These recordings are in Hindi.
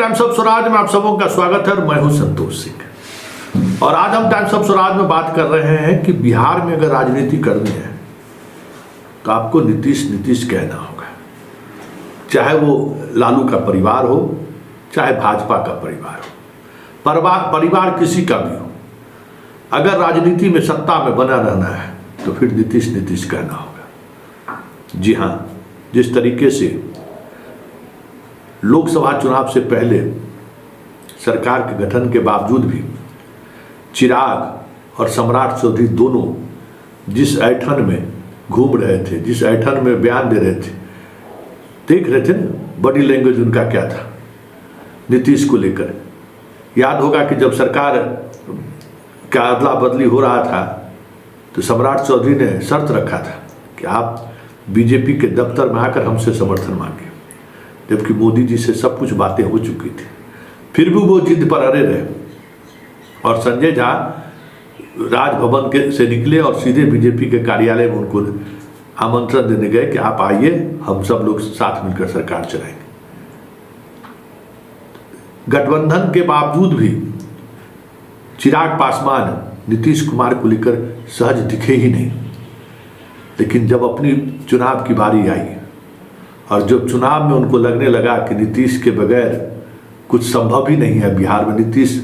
टाइम्स ऑफ स्वराज में आप सबों का स्वागत है। मैं हूं संतोष सिंह और आज हम टाइम्स ऑफ स्वराज में बात कर रहे हैं कि बिहार में अगर राजनीति करनी है तो आपको नीतीश कहना होगा, चाहे वो लालू का परिवार हो चाहे भाजपा का परिवार हो, परिवार किसी का भी हो। अगर राजनीति में सत्ता में बना रहना है तो फिर नीतीश कहना होगा। जी हाँ, जिस तरीके से लोकसभा चुनाव से पहले सरकार के गठन के बावजूद भी चिराग और सम्राट चौधरी दोनों जिस ऐंठन में घूम रहे थे, जिस ऐंठन में बयान दे रहे थे, देख रहे थे ना बॉडी लैंग्वेज उनका क्या था नीतीश को लेकर। याद होगा कि जब सरकार का अदला बदली हो रहा था तो सम्राट चौधरी ने शर्त रखा था कि आप बीजेपी के दफ्तर में आकर हमसे समर्थन मांगे, जबकि मोदी जी से सब कुछ बातें हो चुकी थी। फिर भी वो जिद पर अड़े रहे और संजय झा राजभवन के से निकले और सीधे बीजेपी के कार्यालय में उनको आमंत्रण देने गए कि आप आइए, हम सब लोग साथ मिलकर सरकार चलाएंगे। गठबंधन के बावजूद भी चिराग पासवान नीतीश कुमार को लेकर सहज दिखे ही नहीं, लेकिन जब अपनी चुनाव की बारी आई और जब चुनाव में उनको लगने लगा कि नीतीश के बगैर कुछ संभव ही नहीं है बिहार में, नीतीश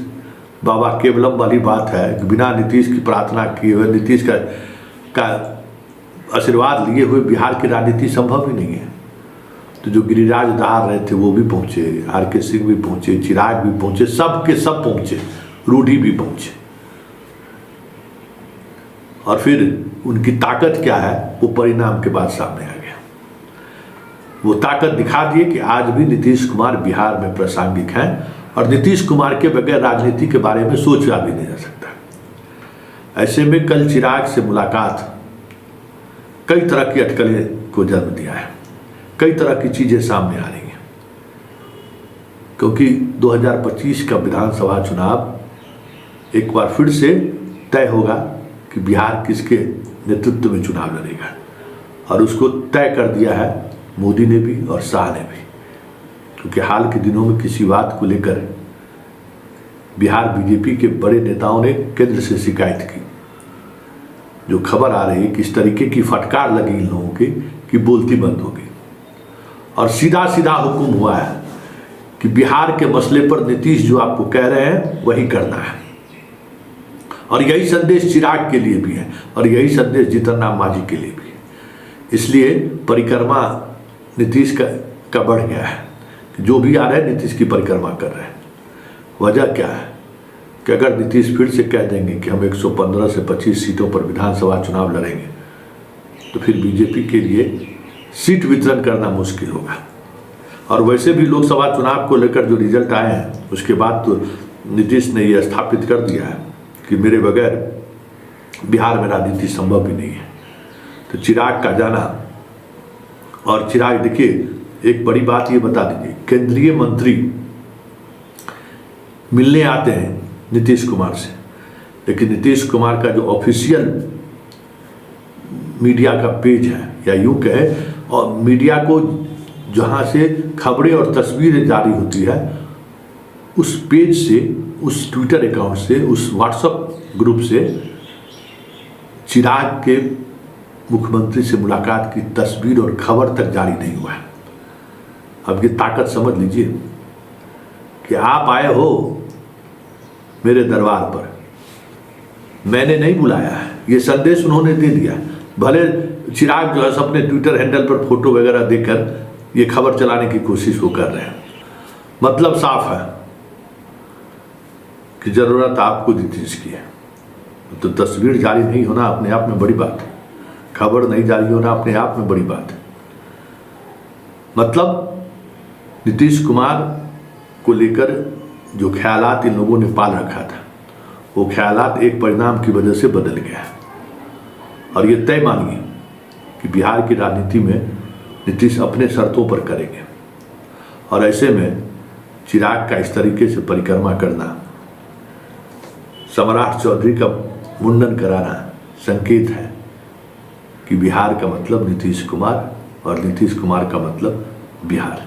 बाबा केवलम वाली बात है कि बिना नीतीश की प्रार्थना किए हुए, नीतीश का आशीर्वाद लिए हुए बिहार की राजनीति संभव ही नहीं है। तो जो गिरिराज दहार रहे थे वो भी पहुंचे, आर.के. सिंह भी पहुंचे, चिराग भी पहुंचे, सब के सब पहुंचे, रूडी भी पहुंचे। और फिर उनकी ताकत क्या है वो परिणाम के बाद सामने आ गया। वो ताकत दिखा दिए कि आज भी नीतीश कुमार बिहार में प्रासंगिक हैं और नीतीश कुमार के बगैर राजनीति के बारे में सोचा भी नहीं जा सकता। ऐसे में कल चिराग से मुलाकात कई तरह की अटकलें को जन्म दिया है, कई तरह की चीजें सामने आ रही हैं, क्योंकि 2025 का विधानसभा चुनाव एक बार फिर से तय होगा कि बिहार किसके नेतृत्व में चुनाव लड़ेगा, और उसको तय कर दिया है मोदी ने भी और शाह ने भी। क्योंकि हाल के दिनों में किसी बात को लेकर बिहार बीजेपी के बड़े नेताओं ने केंद्र से शिकायत की। जो खबर आ रही है कि इस तरीके की फटकार लगी इन लोगों की कि बोलती बंद हो गई और सीधा सीधा हुक्म हुआ है कि बिहार के मसले पर नीतीश जो आपको कह रहे हैं वही करना है। और यही संदेश चिराग के लिए भी है और यही संदेश जीतन राम मांझी के लिए भी है। इसलिए परिक्रमा नीतीश का बढ़ गया है कि जो भी आ रहे हैं नीतीश की परिक्रमा कर रहे हैं। वजह क्या है कि अगर नीतीश फिर से कह देंगे कि हम 115 से 25 सीटों पर विधानसभा चुनाव लड़ेंगे तो फिर बीजेपी के लिए सीट वितरण करना मुश्किल होगा। और वैसे भी लोकसभा चुनाव को लेकर जो रिजल्ट आए हैं उसके बाद तो नीतीश ने यह स्थापित कर दिया है कि मेरे बगैर बिहार में राजनीति संभव भी नहीं है। तो चिराग का जाना, और चिराग देखिए एक बड़ी बात ये बता दीजिए, केंद्रीय मंत्री मिलने आते हैं नीतीश कुमार से, लेकिन नीतीश कुमार का जो ऑफिशियल मीडिया का पेज है या यूं कहे, और मीडिया को जहां से खबरें और तस्वीरें जारी होती है उस पेज से, उस ट्विटर अकाउंट से, उस व्हाट्सएप ग्रुप से चिराग के मुख्यमंत्री से मुलाकात की तस्वीर और खबर तक जारी नहीं हुआ है। अब ये ताकत समझ लीजिए कि आप आए हो मेरे दरबार पर, मैंने नहीं बुलाया है, ये संदेश उन्होंने दे दिया। भले चिराग जो है अपने ट्विटर हैंडल पर फोटो वगैरह देकर ये खबर चलाने की कोशिश वो कर रहे हैं। मतलब साफ है कि जरूरत आपको नीतीश की है। तो तस्वीर जारी नहीं होना अपने आप में बड़ी बात है, खबर नहीं जारी होना अपने आप में बड़ी बात है। मतलब नीतीश कुमार को लेकर जो ख्यालात इन लोगों ने पाल रखा था वो ख्यालात एक परिणाम की वजह से बदल गया है। और ये तय मानिए कि बिहार की राजनीति में नीतीश अपने शर्तों पर करेंगे। और ऐसे में चिराग का इस तरीके से परिक्रमा करना, सम्राट चौधरी का मुंडन कराना संकेत है कि बिहार का मतलब नीतीश कुमार और नीतीश कुमार का मतलब बिहार।